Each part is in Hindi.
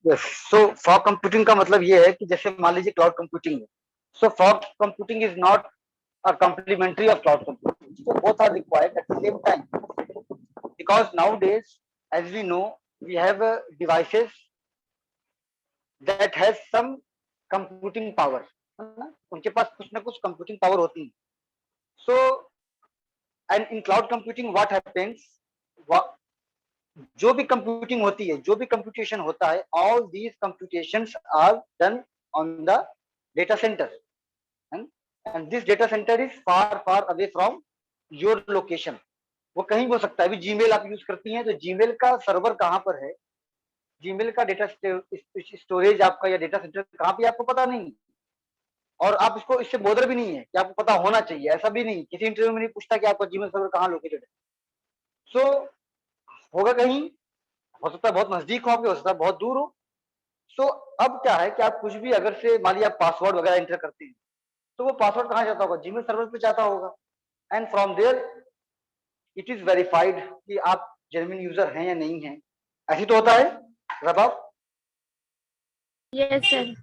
यस, सो फॉग कंप्यूटिंग का मतलब ये है कि जैसे मान लीजिए क्लाउड कंप्यूटिंग है, so fog computing is not a complementary of cloud computing. So both are required at the same time, because nowadays, as we know, we have devices that has some computing power, है ना? उनके पास कुछ ना कुछ computing power होती है. So and in cloud computing what happens, जो भी कंप्यूटिंग होती है, जो भी कंप्यूटेशन होता है, all these computations are done on the data center, and this data center is far away from your location. वो कहीं भी हो सकता है. अभी जीमेल आप यूज करती हैं, तो जीमेल का सर्वर कहाँ पर है, जीमेल का डेटा स्टोरेज आपका या डेटा सेंटर कहाँ पे, आपको पता नहीं. और आप इसको इससे बोदर भी नहीं है कि आपको पता होना चाहिए, ऐसा भी नहीं. किसी इंटरव्यू में नहीं पूछता कि आपका जीमेल सर्वर कहाँ लोकेटेड है. सो होगा कहीं, हो सकता है बहुत नजदीक हो आपके, हो सकता है बहुत दूर हो. सो अब क्या है कि आप कुछ भी अगर से मान लीजिए आप पासवर्ड वगैरह एंटर करते हैं, तो वो पासवर्ड कहाँ जाता होगा, जीमेल सर्वर पे जाता होगा. And from there it is verified कि आप जेन्युइन यूजर हैं या नहीं हैं. ऐसी तो होता है रबाब. Yes sir.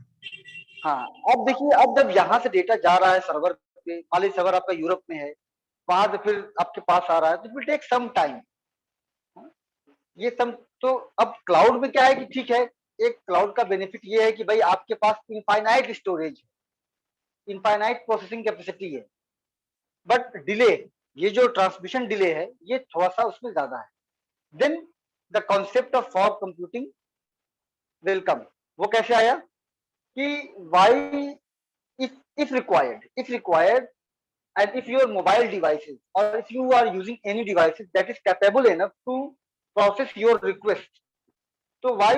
हाँ, अब देखिए, अब जब यहाँ से डेटा जा रहा है सर्वर पे, मान लीजिए सर्वर आपका यूरोप में है, वहां से फिर आपके पास आ रहा है, तो it will take some time. ये सब तो अब क्लाउड में क्या है कि ठीक है, एक क्लाउड का बेनिफिट ये है कि भाई आपके पास इनफाइनाइट स्टोरेज है, इनफाइनाइट प्रोसेसिंग कैपेसिटी है. बट डिले, ये जो ट्रांसमिशन डिले है, ये थोड़ा सा उसमें ज्यादा है. Then the concept of fog computing will come. वो कैसे आया कि why, if required, and if your mobile devices, or if you are using any devices that is capable enough to process your request, so why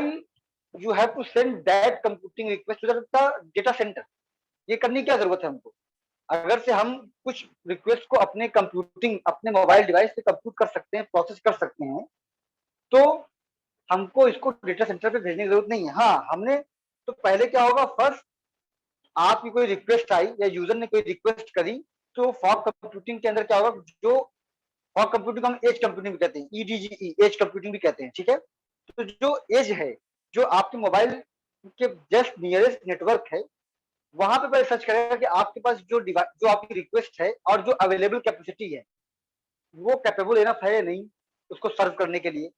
you have to send that computing request to the data center. ये करने की क्या जरूरत है हमको. अगर से हम कुछ रिक्वेस्ट को अपने कंप्यूटिंग, अपने मोबाइल डिवाइस से कंप्यूट कर सकते हैं, प्रोसेस कर सकते हैं, तो हमको इसको डेटा सेंटर पे भेजने की जरूरत नहीं है. हाँ, हमने तो पहले क्या होगा, फर्स्ट आपकी कोई रिक्वेस्ट आई या यूजर ने कोई रिक्वेस्ट करी, तो फॉग कंप्यूटिंग के अंदर क्या होगा, जो फॉग कंप्यूटिंग हम एज कंप्यूटिंग भी कहते हैं, ईडीजीई एज कंप्यूटिंग भी कहते हैं, ठीक है. तो जो एज है, जो आपके मोबाइल के जस्ट नियरेस्ट नेटवर्क है, वहां पे पहले सर्च करेगा कि आपके पास जो डिवाइस, जो आपकी रिक्वेस्ट है और जो अवेलेबल कैपेसिटी है, वो कैपेबल इनफ है या नहीं उसको सर्व करने के लिए.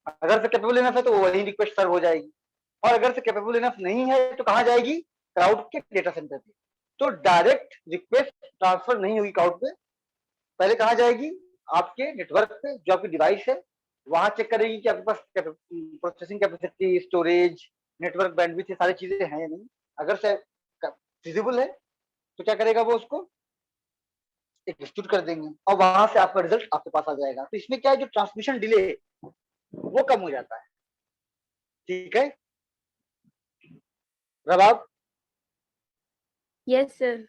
अगर से कैपेबल इनफ है तो वही रिक्वेस्ट सर्व हो जाएगी, और अगर से कैपेबल इनफ नहीं है तो कहाँ जाएगी, क्लाउड के डेटा सेंटर पे. तो डायरेक्ट रिक्वेस्ट ट्रांसफर नहीं होगी क्लाउड पे, पहले कहाँ जाएगी, आपके नेटवर्क पे, जो आपकी डिवाइस है, वहां चेक करेगी कि आपके पास processing capacity, storage, network bandwidth, ये सारी चीजें हैं या नहीं. अगर से फिजिबल है तो क्या करेगा, वो उसको एग्जीक्यूट कर देंगे, और वहां से आपका रिजल्ट आपके पास आ जाएगा. तो इसमें क्या है, जो ट्रांसमिशन डिले है वो कम हो जाता है. ठीक है रबाब. Yes sir.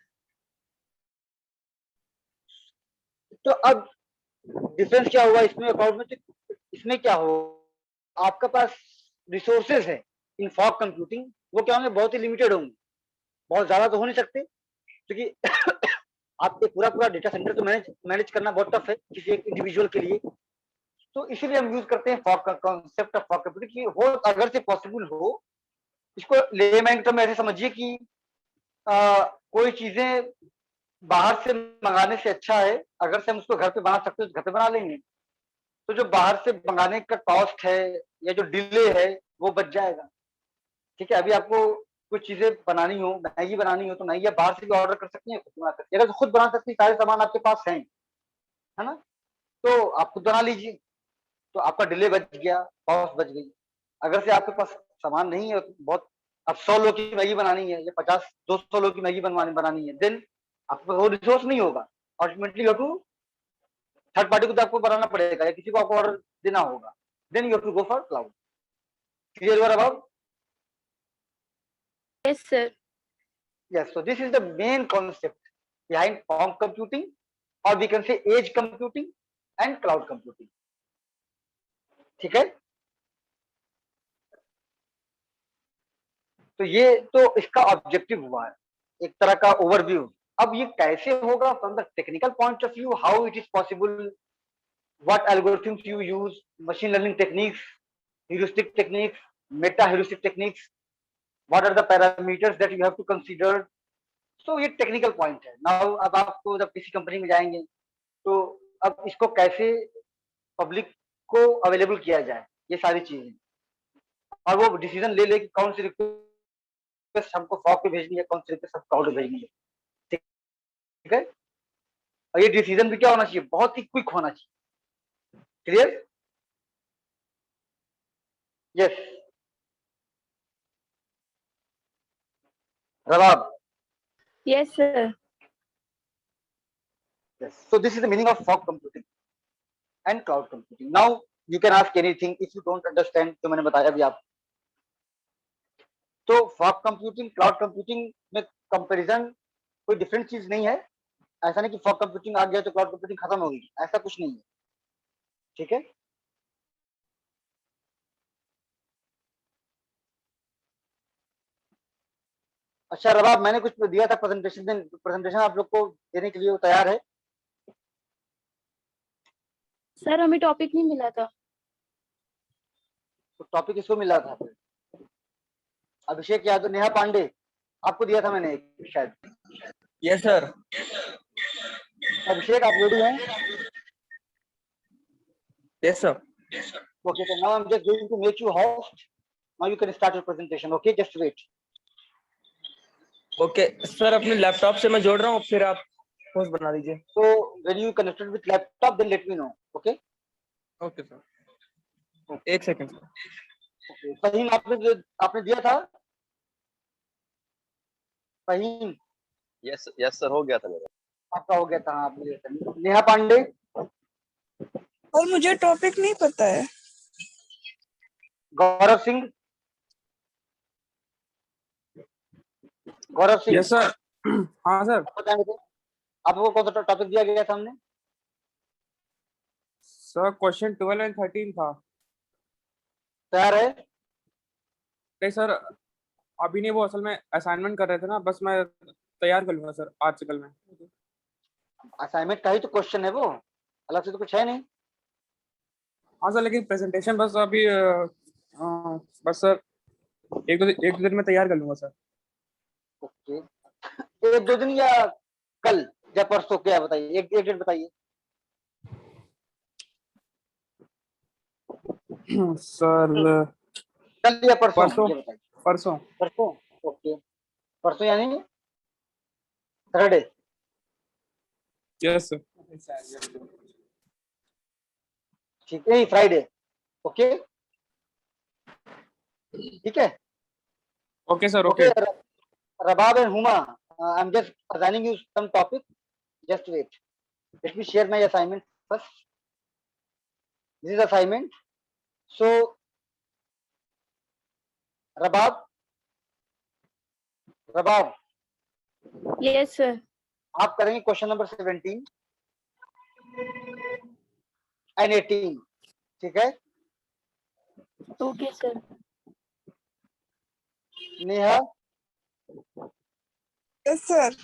तो अब डिफरेंस क्या हुआ इसमें अकाउंट में, तो इसमें क्या हो, आपका पास रिसोर्सेज है इन फॉग कंप्यूटिंग, वो क्या होंगे, बहुत ही लिमिटेड होंगे, बहुत ज्यादा तो हो नहीं सकते, क्योंकि आपके पूरा पूरा डेटा सेंटर तो मैनेज करना बहुत टफ है किसी एक इंडिविजुअल के लिए. तो इसीलिए हम यूज करते हैं फॉग का कॉन्सेप्ट ऑफ फॉग कंप्यूटिंग, कि हो अगर से पॉसिबल हो, इसको लेमैन टर्म में ऐसे समझिए कि कोई चीजें बाहर से मंगाने से अच्छा है, अगर से हम उसको घर पे बना सकते हैं तो घर पे बना लेंगे, तो जो बाहर से मंगाने का कॉस्ट है या जो डिले है वो बच जाएगा. ठीक है, अभी आपको कुछ चीजें बनानी हो, मैगी बनानी हो, तो मैगी आप बाहर से भी ऑर्डर कर सकती हैं, खुद बना सकती है. अगर खुद बना सकती है, सारे सामान आपके पास हैं, है ना, तो आप खुद बना लीजिए, तो आपका डिले बच गया, कॉस्ट बच गई. अगर से आपके पास सामान नहीं है, बहुत, अब 100 लोग की मैगी बनानी है या 50-200 लोग की मैगी बनानी है, देन आपके पास वो रिसोर्स नहीं होगा, ultimately you to third party को तो आपको बनाना पड़ेगा या किसी को आपको ऑर्डर देना होगा, then you have to go for cloud. Clear हुआ about. Yes sir. Yes, so this is the main concept behind fog computing, or we can say edge computing and cloud computing. ठीक है, तो ये तो इसका ऑब्जेक्टिव हुआ है, एक तरह का ओवरव्यू. अब ये कैसे होगा from the technical point of view, how it is possible, what algorithms you use, machine learning techniques, heuristic techniques, meta heuristic techniques, what are the parameters that you have to consider. So ये टेक्निकल पॉइंट है. नाउ अब आपको जब किसी कंपनी में जाएंगे तो अब इसको कैसे पब्लिक को अवेलेबल किया जाए, ये सारी चीजें, और वो डिसीजन ले ले कि कौन सी रिक्वेस्ट हमको फॉग पे भेजनी है, कौन सी रिक्वेस्ट हमको क्लाउड पे भेजनी है. ठीक है. और ये डिसीजन भी क्या होना चाहिए, बहुत ही क्विक होना चाहिए. Clear? Yes. Rabab. Yes, sir. Yes. So this is the meaning of fog computing and cloud computing. Now you can ask anything if you don't understand. तो मैंने बताया भी आप. तो फॉग कंप्यूटिंग क्लाउड कंप्यूटिंग में कंपैरिजन कोई डिफरेंट चीज नहीं है. ऐसा नहीं कि फॉग कंप्यूटिंग आ गया तो क्लाउड कंप्यूटिंग खत्म हो गई, ऐसा कुछ नहीं है. ठीक है. अच्छा रबाब, मैंने कुछ दिया था प्रेजेंटेशन आप लोग को देने के लिए, वो तैयार है? सर हमें टॉपिक नहीं मिला था. तो टॉपिक इसको मिला था. अभिषेक यादव, नेहा पांडे, आपको दिया था मैंने शायद. Yes sir. अभिषेक आप रेडी हैं? Yes sir. Okay, so now I'm just going to make you host. Now you can start your presentation. Okay, just wait. Okay sir, अपने लैपटॉप से मैं जोड़ रहा हूँ, फिर आप होस्ट बना दीजिए. So when you connected with laptop, then let me know. Okay. Okay sir, एक सेकंड. Okay. फहीम आपने दिया था? फहीम. यस सर, हो गया था मेरा. आपका हो गया था. आप दिए थे. नेहा पांडे. और मुझे टॉपिक नहीं पता है. गौरव सिंह. गौरव सिंह. Yes sir. हाँ सर. बताएं मुझे, आपको कौन सा टॉपिक दिया गया था हमने? सर क्वेश्चन 12 और 13 था. तैयार है? नहीं सर, अभी नहीं, वो असल में असाइनमेंट कर रहे थे ना, बस मैं तैयार कर लूंगा सर आज से कल में. असाइनमेंट का ही तो क्वेश्चन है वो, अलग से तो कुछ है नहीं. हाँ सर, लेकिन प्रेजेंटेशन बस अभी बस सर एक दो दिन में तैयार कर लूंगा सर. ओके. एक दो दिन या कल या परसों, क्या बताइए, एक डेट बताइए. सर कल या परसों, परसों. ये बताइए. परसों. परसों. ओके. परसों यानी सैटरडे. Yes sir. ठीक है, फ्राइडे. ओके. ठीक है. Okay sir. Okay. Okay. Rabab and Huma, I'm just assigning you some topic. Just wait. Let me share my assignment first. This is assignment. So, Rabab. Yes, sir. आप करेंगे क्वेश्चन नंबर 17 एंड 18. ठीक है. Okay, sir. Neha, yes sir.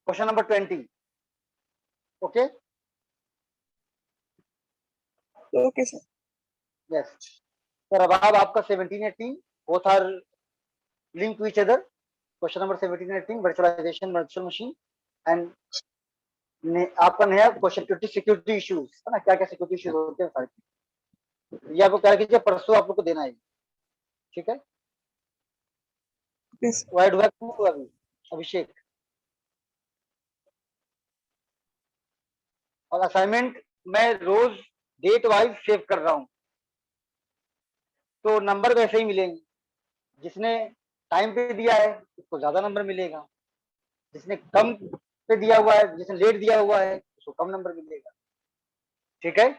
Question number 20. Okay. Okay sir. Yes. तो रबाब आपका 17 18 both are linked to each other. Question number 17 and 18 virtualization, virtual machine, and आपका नया क्वेश्चन 20 सिक्योरिटी इश्यूज है ना, क्या क्या सिक्योरिटी इश्यूज होते हैं सारे. ये आपको क्या कीजिए, परसों आप लोग को देना है. ठीक है. यस. वाइड हुआ अभी अभिषेक. और असाइनमेंट मैं रोज डेट वाइज सेव कर रहा हूं, तो नंबर वैसे ही मिलेंगे. जिसने टाइम पे दिया है उसको ज्यादा नंबर मिलेगा, जिसने कम पे दिया हुआ है, जिसने लेट दिया हुआ है उसको कम नंबर मिलेगा. ठीक है.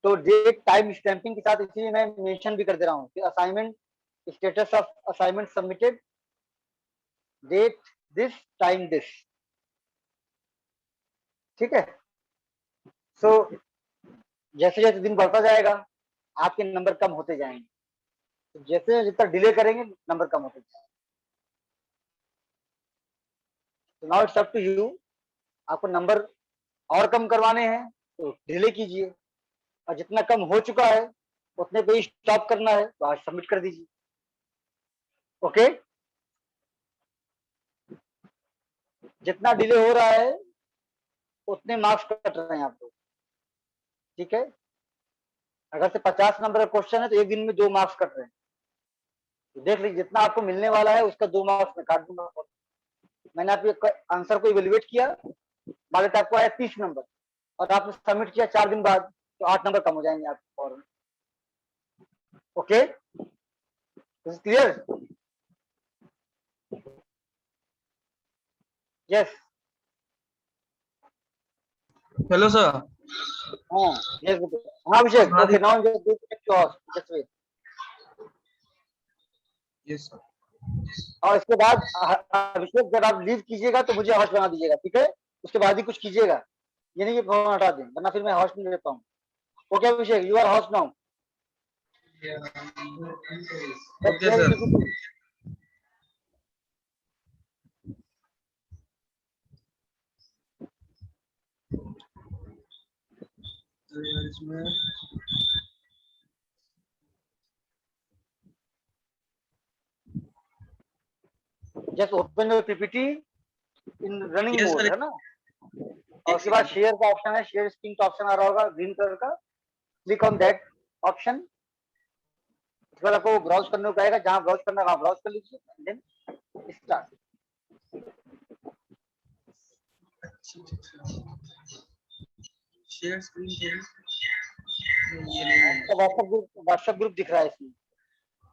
तो डेट टाइम स्टैंपिंग के साथ इसीलिए मैं मेंशन भी कर दे रहा हूँ कि assignment status of assignment submitted, date this, time this. ठीक है. सो जैसे जैसे दिन बढ़ता जाएगा आपके नंबर कम होते जाएंगे. तो जैसे जितना डिले करेंगे नंबर कम होते जाएंगे. तो now it's up to you. आपको नंबर और कम करवाने हैं तो डिले कीजिए, और जितना कम हो चुका है उतने पे ही स्टॉप करना है, तो आज सबमिट कर दीजिए। ओके, जितना डिले हो रहा है उतने मार्क्स कट रहे हैं आपको, ठीक है। अगर से 50 नंबर का क्वेश्चन है तो एक दिन में 2 मार्क्स कट रहे हैं, तो देख लीजिए जितना आपको मिलने वाला है उसका 2 मार्क्स में काट दूंगा। मैंने आपके आंसर को इवेल्युएट किया, मान लेते आपको आया 30 नंबर और आपने सबमिट किया 4 दिन बाद, तो 8 नंबर कम हो जाएंगे आपको। और okay, clear? Yes, hello sir. हाँ, यस, हाँ Abhishek, okay, now just wait. Yes sir. और इसके बाद अभिषेक जब आप लीव कीजिएगा तो मुझे हॉस्ट बना दीजिएगा, ठीक है। उसके बाद ही कुछ कीजिएगा, ये नहीं कि फोन हटा दें, वरना फिर मैं हॉस्ट नहीं दे पाऊँ। Okay Abhishek, you are host now. Okay sir. इसमें just open your PPT in running yes mode, sir. है ना। और उसके बाद शेयर का ऑप्शन है, शेयर स्क्रीन का ऑप्शन आ रहा होगा ग्रीन कलर का, क्लिक ऑन दैट ऑप्शन। उसके बाद आपको ब्राउज करने को आएगा, जहां ब्राउज करना है वहां ब्राउज कर लीजिए, देन स्टार्ट। शेयर स्क्रीन ये आपका व्हाट्सएप ग्रुप दिख रहा है इसमें,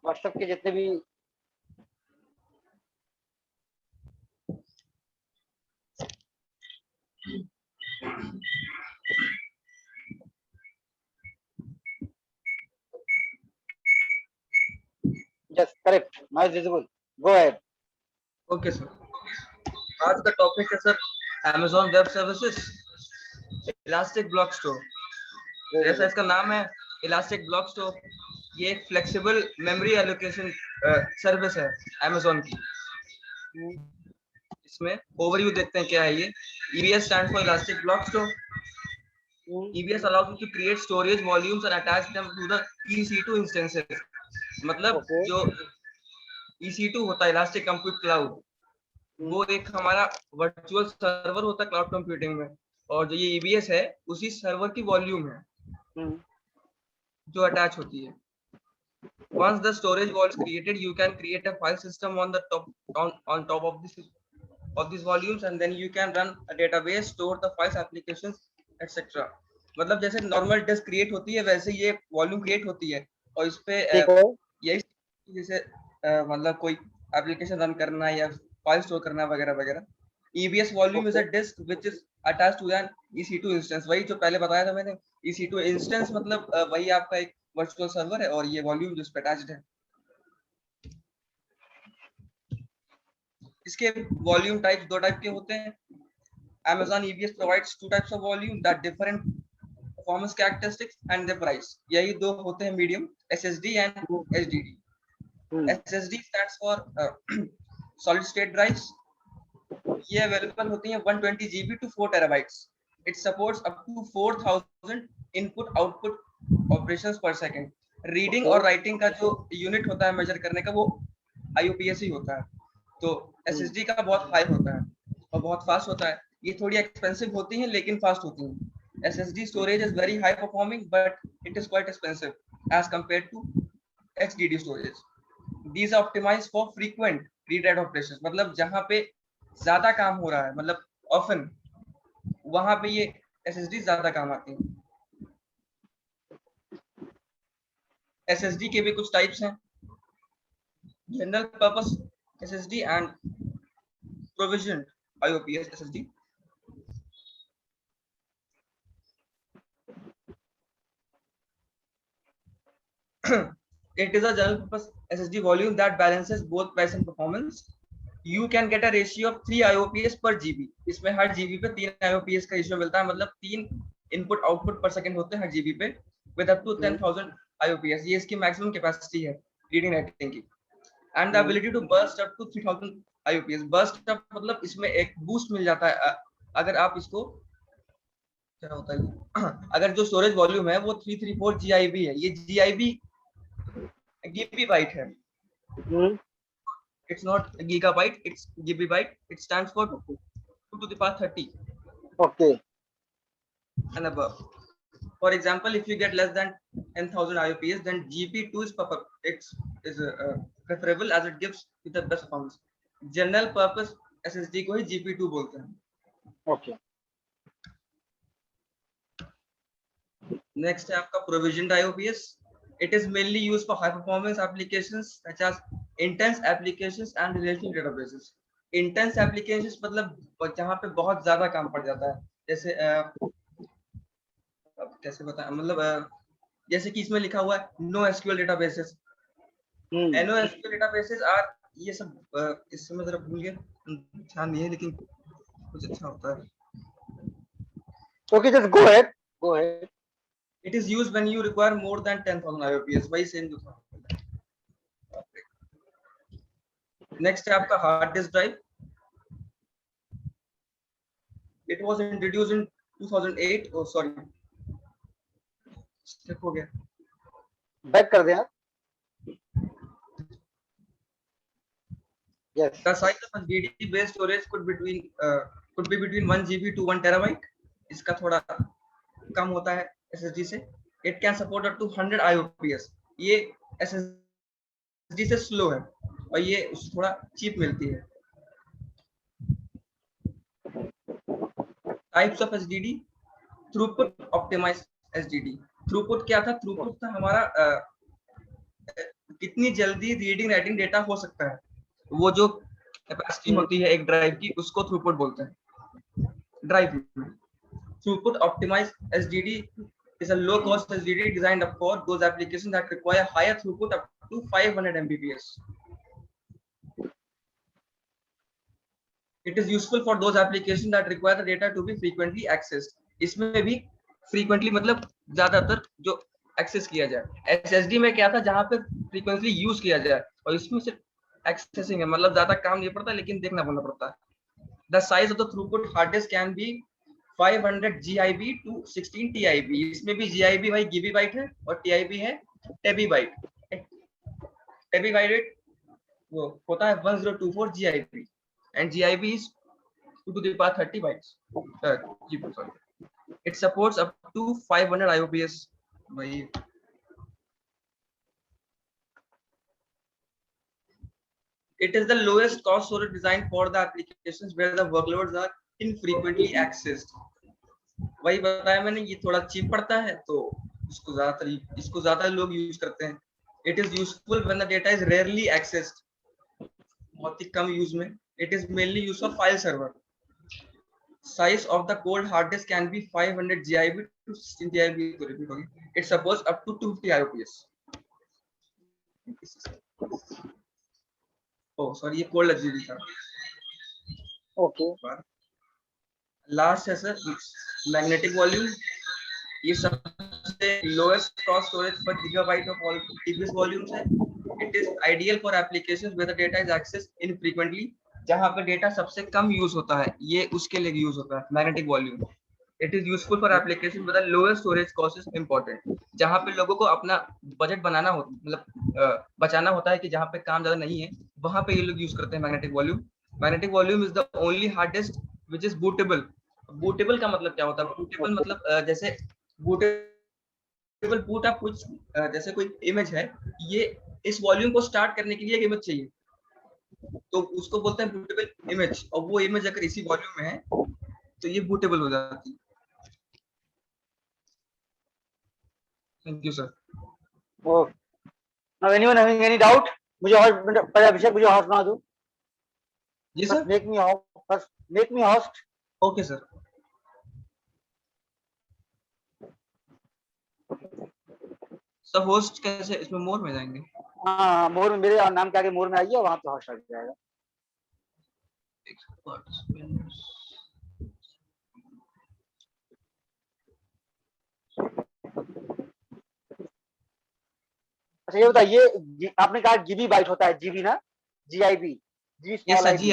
व्हाट्सएप के जितने भी yes correct, now is visible, go ahead. Okay sir. आज का टॉपिक है sir Amazon web services elastic block store. जैसा इसका नाम है इलास्टिक ब्लॉक स्टोर, ये एक फ्लेक्सिबल मेमोरी एलोकेशन सर्विस है Amazon की। इसमें ओवरव्यू देखते हैं क्या है ये। EBS stand for elastic block store. EBS allows you to create storage volumes and attach them to the EC2 instances। मतलब जो EC2 होता है इलास्टिक कंप्यूट क्लाउड, वो एक हमारा वर्चुअल सर्वर होता है क्लाउड कंप्यूटिंग में, और जो ये EBS है उसी सर्वर की वॉल्यूम है जो अटैच होती है। Once the storage wall is created, you can create a file system on the top of these volumes, and then you can run a database, store the files, applications, etc। मतलब जैसे नॉर्मल डिस्क क्रिएट होती है वैसे ये वॉल्यूम क्रिएट होती है, और इस पे यही जैसे मतलब कोई एप्लीकेशन रन करना या फाइल स्टोर करना वगैरह वगैरह। EBS volume is a disk which is attached to an EC2 instance. वही जो पहले बताया था मैंने, EC2 इंस्टेंस मतलब वही आपका एक वर्चुअल सर्वर है, और ये वॉल्यूम जिस पे अटैच्ड है। इसके वॉल्यूम टाइप्स 2 टाइप के होते हैं। Amazon EBS provides 2 types of volume that differ in performance characteristics and their price। यही 2 होते हैं medium, SSD and HDD। SSD stands for solid state drives। ये अवेलेबल होती हैं 120 GB to 4 TB। It supports up to 4000 input output operations per second। Reading और राइटिंग का जो यूनिट होता है मेजर करने का, वो IUPAC ही होता है। तो SSD का बहुत हाई होता है और बहुत फास्ट होता है। ये थोड़ी एक्सपेंसिव होती हैं लेकिन फास्ट होती हैं। SSD storage is very high performing but it is quite expensive as compared to HDD storage। These are optimized for frequent read-write operations। मतलब जहाँ पे ज्यादा काम हो रहा है, मतलब often, वहां पे ये SSD ज्यादा काम आती है। SSD के भी कुछ टाइप्स हैं, general purpose SSD and provisioned IOPS SSD। It is a general purpose SSD volume that balances both price and performance। You can get a ratio of 3 IOPS per GB। इसमें हर GB पे 3 IOPS का रेशियो मिलता है, मतलब 3 इनपुट आउटपुट पर सेकंड होते हैं हर GB पे, with up to 10,000 IOPS। ये इसकी मैक्सिमम कैपेसिटी है रीडिंग राइटिंग की। And the ability to burst up to 3000 IOPS। burst up मतलब इसमें एक बूस्ट मिल जाता है अगर आप इसको क्या होता है ये? अगर जो स्टोरेज वॉल्यूम है वो 334 GIB है, ये GIB GB बाइट है, it's not gigabyte, it's GB byte. It stands for 2 to the power 30 Okay. and above. For example, if you get less than 10,000 IOPS, then GP2 is preferable as it gives you the best performance. General purpose SSD को ही GP2 बोलते हैं. Okay. Next है आपका provisioned IOPS. It is mainly used for high performance applications such as intense applications and relational databases. Intense applications मतलब जहाँ पे बहुत ज्यादा काम पड़ जाता है, जैसे अब कैसे बताएं, मतलब जैसे कि इसमें लिखा हुआ है no SQL databases, no SQL databases are, ये सब इस समय जरा भूल गए, ध्यान नहीं है, लेकिन कुछ अच्छा होता है. Okay, just go ahead. Go ahead. It is used when you require more than 10,000 IOPS. वही सेम जो था. Next है आपका hard disk drive. It was introduced in 2008. Oh sorry, skip हो गया. Back कर दें आप. Yes. The size of a DD based storage could be between 1 GB to 1 terabyte. इसका थोड़ा कम होता है SSD से. It can support up to 100 IOPS. ये SSD से स्लो है और ये उससे थोड़ा चीप मिलती है. Types of SSD. Throughput optimized SSD. Throughput क्या था? Throughput था हमारा कितनी जल्दी रीडिंग राइटिंग डेटा हो सकता है. वो जो कैपेसिटी होती है एक ड्राइव की, उसको थ्रूपुट बोलते हैं. ड्राइव में throughput optimized SDD is a low cost SSD designed for those applications that require higher throughput up to 500 Mbps. It is useful for those applications that require the data to be frequently accessed. इसमें भी frequently मतलब ज्यादातर जो एक्सेस किया जाए. SSD में क्या था, जहां पे frequently यूज किया जाए, और इसमें सिर्फ एक्सेसिंग है, मतलब ज्यादा काम नहीं पड़ता लेकिन देखना पड़ता है. The size of the throughput hard disk can be 500 GIB to 16 TIB. इसमें भी GIB भाई GB बाइट है और TIB है टेबी बाइट. टेबी बाइट वो होता है 1024 GIB and GIB is 2 to the power 30 bytes. GB, sorry. It supports up to 500 IOPS. भाई it is the lowest cost storage designed for the applications where the workloads are infrequently accessed. वही बताया मैंने, ये थोड़ा चीप पड़ता है तो इसको ज्यादा लोग यूज करते हैं. It is useful when the data is rarely accessed. बहुत ही कम यूज में. It is mainly used for file server. Size of the cold hard disk can be 500 GIB to 16 TIB. It supports up to 250 IOPS. Oh, sorry, ये कोल्ड एसएसडी था. Okay. लास्ट है सर मैग्नेटिक वॉल्यूम. ये सबसे lowest cost storage per gigabyte of all previous volumes है. It is ideal for applications where the data is accessed infrequently, जहां पे डेटा सबसे कम यूज होता है, ये उसके लिए यूज होता है magnetic volume. It is useful for application with the lowest storage cost is important, जहां पे लोगों को अपना बजट बनाना हो, मतलब बचाना होता है कि जहां पे काम ज्यादा नहीं है, वहां पे ये लोग यूज करते हैं magnetic volume. Magnetic volume is the only hard disk which is bootable. Bootable का मतलब क्या होता है? बूटेबल मतलब जैसे बूटेबल बूट आप कुछ जैसे कोई इमेज है, ये इस वॉल्यूम को स्टार्ट करने के लिए एक इमेज चाहिए, तो उसको बोलते हैं बूटेबल इमेज, और वो इमेज अगर इसी वॉल्यूम में है तो ये बूटेबल हो जाती है. Thank you sir. Oh. Now anyone having any doubt? मुझे और पहले अभिषेक मुझे होस्ट ना दो. जी sir. Make me host. First make me host. Okay sir. सब होस्ट कैसे, इसमें मोर में जाएंगे? हाँ, मोर में मेरे नाम के आगे मोर में आइए, वहां पे होस्ट आ जाएगा. अच्छा ये बताइए, आपने कहा जीबी बाइट होता है, जीबी ना, जीआईबी, जी स्मॉल आई,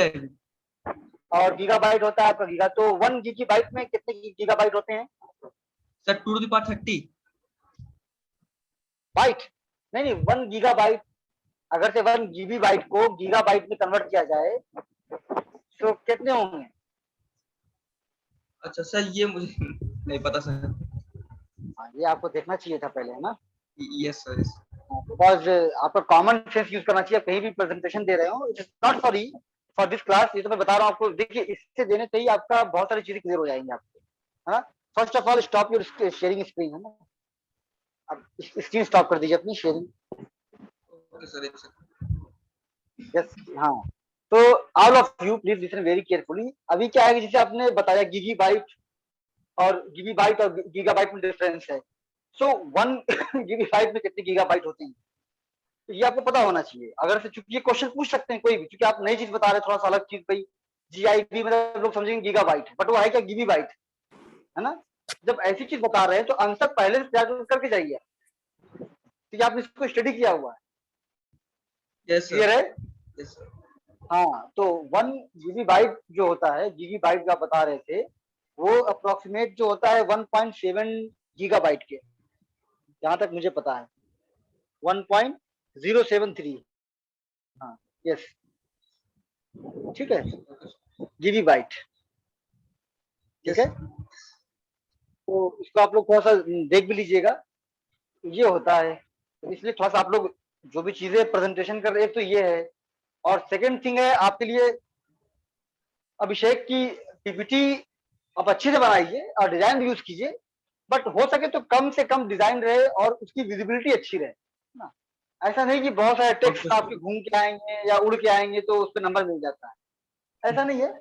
और गीगाबाइट होता है आपका गीगा. तो 1 गीगाबाइट में कितने गीगाबाइट होते हैं? Sir 2 to the power 30 byte नहीं नहीं 1 गीगाबाइट, अगर से 1 जीबी बाइट को गीगाबाइट में कन्वर्ट किया जाए तो कितने होंगे? अच्छा सर ये मुझे नहीं पता सर। हाँ, ये आपको देखना चाहिए था पहले, है ना? Yes sir. बिकॉज आपका कॉमन सेंस यूज करना चाहिए। कहीं भी प्रेजेंटेशन दे रहे हो, it is not sorry for this class, ये तो मैं बता रहा हूँ आपको। देखिए, इससे देने से ही आपका बहुत सारी चीजें क्लियर हो जाएंगी आपको, है ना? First of all stop your sharing screen, है ना? अब स्क्रीन स्टॉप कर दीजिए अपनी शेयरिंग। Okay sir. यस, हाँ। तो all of you please listen very carefully. अभी क्या है कि जैसे आपने बताया गीगाबाइट और गीगाबाइट में डिफरेंस है। सो 1 गीगाबाइट में कितने गीगाबाइट होते हैं, तो ये आपको पता होना चाहिए। अगर से चूंकि ये क्वेश्चन पूछ सकते हैं कोई भी, क्योंकि आप नई चीज बता रहे हैं, थोड़ा सा अलग चीज। भाई जीआईबी मतलब लोग समझेंगे गीगाबाइट, बट वो है क्या? गीबीबाइट, है ना? जब ऐसी चीज बता रहे हैं तो आंसर पहले से तैयार करके जाइए, क्योंकि आपने इसको स्टडी किया हुआ है। Yes clear sir. है? Yes sir. हाँ, तो 1 गीबीबाइट जो होता है, गीबीबाइट जो आप बता रहे थे, वो अप्रोक्सीमेट जो होता है 1.7 गीगाबाइट के, जहां तक मुझे पता है 1.073। हाँ, यस, ठीक है, गीबीबाइट, ठीक है। तो इसको आप लोग थोड़ा सा देख भी लीजिएगा, ये होता है। तो इसलिए थोड़ा सा आप लोग जो भी चीजें प्रेजेंटेशन कर रहे हैं, तो ये है। और सेकंड थिंग है आपके लिए, अभिषेक की पीपीटी आप अच्छे से बनाइए और डिजाइन यूज कीजिए, बट हो सके तो कम से कम डिजाइन रहे और उसकी विजिबिलिटी अच्छी रहे ना। ऐसा नहीं कि बहुत सारे टेक्स्ट आपके घूम के आएंगे या उड़ के आएंगे तो उस पर नंबर मिल जाता है, ऐसा नहीं है।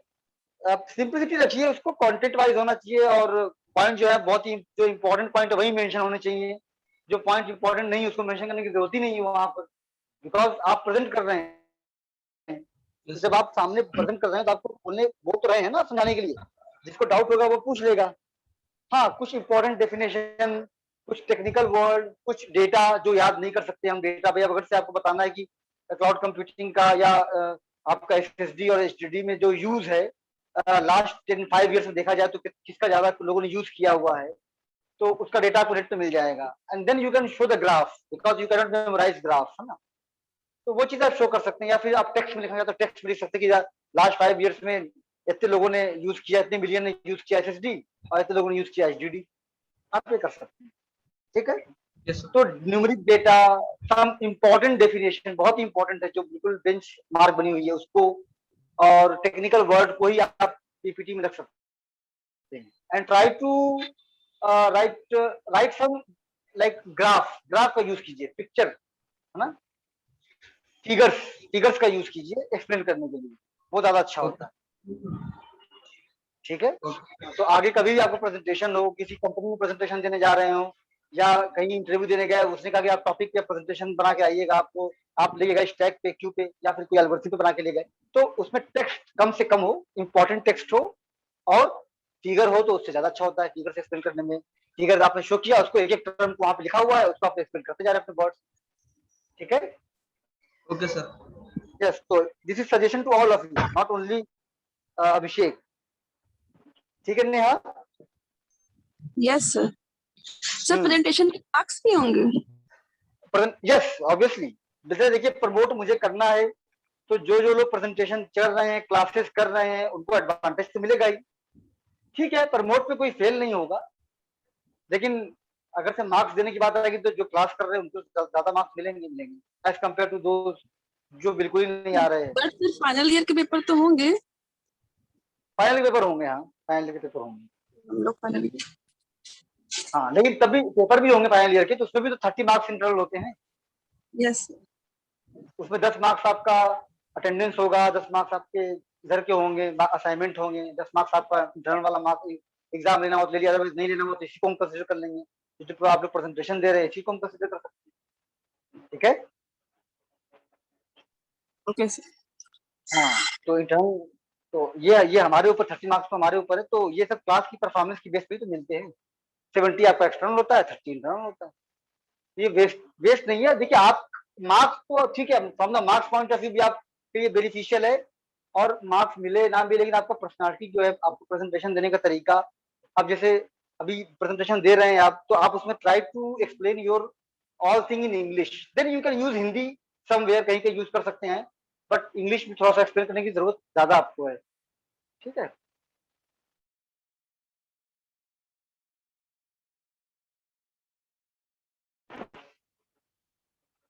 आप सिंपलिसिटी रखिए, उसको कंटेंट वाइज होना चाहिए, और पॉइंट जो है बहुत ही जो इंपॉर्टेंट पॉइंट है वही मेंशन होने चाहिए। जो पॉइंट इंपॉर्टेंट नहीं है उसको मेंशन करने की जरूरत ही नहीं है वहां पर, बिकॉज आप प्रेजेंट कर रहे हैं। तो जब आप सामने प्रेजेंट कर रहे हैं तो आपको बोलने बोल तो रहे हैं ना समझाने के लिए, जिसको डाउट होगा वो पूछ लेगा। हाँ, कुछ इंपॉर्टेंट डेफिनेशन, कुछ टेक्निकल वर्ड, कुछ डेटा जो याद नहीं कर सकते हम डेटा। भैया अगर से आपको बताना है कि क्लाउड कंप्यूटिंग का या आपका एसएसडी और एचडीडी में जो यूज है लास्ट 5 ईयर्स में देखा जाए तो किसका ज्यादा लोगों ने यूज किया हुआ है, तो उसका डेटा आपको नेट पे मिल जाएगा। And then you can show the graph, because you cannot memorize graph, है ना? तो वो चीज आप शो कर सकते हैं, या फिर आप टेक्स्ट में लिखना तो टेक्स्ट में लिख सकते हैं कि लास्ट 5 ईयर्स में इतने लोगों ने यूज किया, इतने मिलियन ने यूज किया एसएसडी और इतने लोगों ने यूज किया एचडीडी। आप ये कर सकते हैं, ठीक है। Yes sir. तो numeric data, some important definition बहुत इंपॉर्टेंट है जो बिल्कुल बेंच मार्क बनी हुई है उसको, और टेक्निकल वर्ड को ही आप पीपीटी में रख सकते हैं। And try to write some like graph का यूज कीजिए, पिक्चर, है ना? फिगर्स का यूज कीजिए एक्सप्लेन करने के लिए, वो ज्यादा अच्छा होता है, ठीक है। तो आगे कभी भी आपको प्रेजेंटेशन हो, किसी कंपनी में प्रेजेंटेशन देने जा रहे हो या कहीं इंटरव्यू देने गए, उसने कहा कि आप टॉपिक पे प्रेजेंटेशन बना के आइएगा, आपको आप ले गए स्टैक पे, क्यू पे, या फिर कोई एल्गोरिथम पे बना के ले गए, तो उसमें टेक्स्ट कम से कम हो, इंपॉर्टेंट टेक्स्ट हो, और फिगर हो तो उससे ज्यादा अच्छा होता है। फिगर से एक्सप्लेन करने में, फिगर आपने शो किया, उसको एक एक टर्म को वहां पे लिखा हुआ है, उसको आप एक्सप्लेन करते जा रहे हैं अपने वर्ड्स, ठीक है। Okay sir. यस, तो this is suggestion to all of you, not only Abhishek, ठीक है Neha? Yes sir. Sir presentation के मार्क्स भी होंगे? Yes, obviously. जैसे देखिए, प्रमोट मुझे करना है, तो जो जो लोग प्रेजेंटेशन चल रहे हैं, क्लासेस कर रहे हैं, उनको एडवांटेज तो मिलेगा ही, ठीक है। प्रमोट पे कोई फेल नहीं होगा, लेकिन अगर से मार्क्स देने की बात आएगी तो जो क्लास कर रहे हैं उनको ज्यादा मार्क्स मिलेंगे एज कम्पेयर टू दो जो बिल्कुल ही नहीं आ रहे हैं। बट फिर फाइनल ईयर के पेपर तो होंगे? फाइनल पेपर होंगे, हाँ, फाइनल के पेपर होंगे, हम लोग फाइनल ईयर। हाँ, लेकिन तभी पेपर भी होंगे फाइनल ईयर के, तो उसमें भी तो 30 मार्क्स इंटरनल होते हैं। यस। उसमें 10 मार्क्स आपका अटेंडेंस होगा, 10 मार्क्स आपके इधर के होंगे, असाइनमेंट होंगे, 10 मार्क्स आपका इंटरनल वाला मार्क्स एग्जाम लेना हो तो ले लिया, अदरवाइज नहीं लेना हो तो इसी को हम कंसिडर कर लेंगे। जो आप लोग प्रेजेंटेशन दे रहे हैं इसी को हम कंसिडर कर सकते हैं, ठीक है। Okay sir. हाँ, तो इंटरनल, तो ये हमारे ऊपर 30 मार्क्स तो हमारे ऊपर है, तो ये सब क्लास की परफॉर्मेंस की बेस पे तो मिलते हैं। 70 आपका एक्सटर्नल होता है, 30 इंटरनल होता है। ये वेस्ट नहीं है। देखिए, आप मार्क्स तो ठीक है, from the marks point of view भी आपके लिए बेनिफिशियल है, और मार्क्स मिले ना मिले, लेकिन आपका पर्सनालिटी जो है, आपको प्रेजेंटेशन देने का तरीका, अब जैसे अभी प्रेजेंटेशन दे रहे हैं आप, तो आप उसमें try to explain your all thing in English, then you can use Hindi somewhere, कहीं कहीं यूज कर सकते हैं, बट इंग्लिश में थोड़ा सा एक्सप्लेन करने की जरूरत ज्यादा आपको है, ठीक है।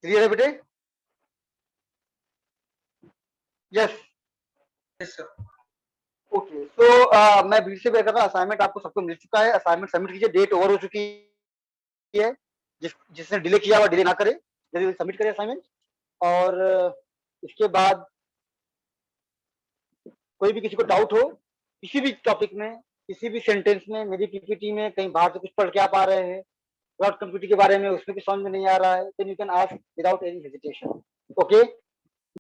क्लियर है बेटे? Yes Yes, sir. ओके, तो मैं फिर से बेर कर रहा हूँ, असाइनमेंट आपको सबको मिल चुका है, असाइनमेंट सबमिट कीजिए, डेट ओवर हो चुकी है, जिसने डिले किया हुआ डिले ना करे, जल्दी सबमिट करें असाइनमेंट। और इसके बाद कोई भी किसी को डाउट हो किसी भी टॉपिक में, किसी भी सेंटेंस में, मेरी पीपीटी में कहीं बाहर से कुछ पढ़ के आप आ रहे हैं क्लाउड कंप्यूटिंग के बारे में, उसमें कुछ समझ में नहीं आ रहा है, then you can ask without any hesitation, okay.